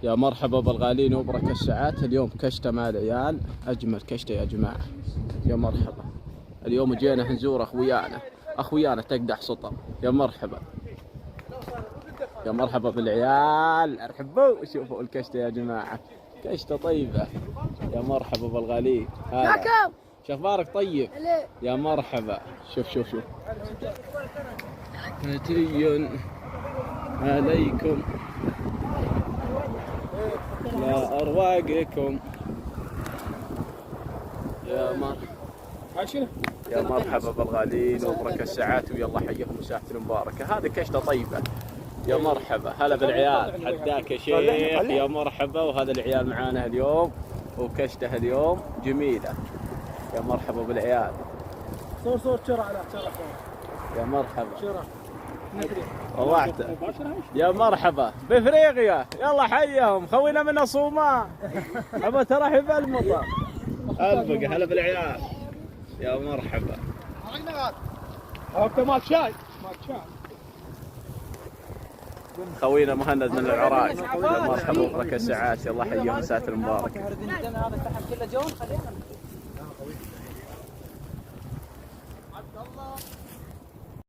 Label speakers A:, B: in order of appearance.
A: يا مرحبا بالغالين وبركة الساعات. اليوم كشتة مع العيال، أجمل كشتة يا جماعة. يا مرحبا. اليوم جينا نزور أخويانا تقدح سطر. يا مرحبا. يا مرحبا بالعيال، ارحبوا. شوفوا الكشتة يا جماعة، كشتة طيبة. يا مرحبا بالغالين. هلا شو اخبارك؟ طيب يا مرحبا. شوف شوف شوف. هدي عليكم لا أرواقكم. يا مرحبا بالغالين وبركة الساعات، ويلا حيهم ساعة المباركة. هذه كشتة طيبة. يا مرحبا. هلا بالعيال، حداك يا شيخ. يا مرحبا. وهذا العيال معانا اليوم، وكشته اليوم جميلة. يا مرحبا بالعيال.
B: صور شرع. لا شرع.
A: يا مرحبا.
B: شرع
A: طلعت. يا مرحبا بافريقيا. يلا حيهم خوينا من الصومال. ابى ترحب المطر. البقى. هلا بالعيال. يا مرحبا.
B: مال شاي.
A: خوينا مهند من العراق. يا مرحبا وبركة الساعات. يلا حيهم ساعة المباركة.
C: هذا الفحم كله جون خلينا.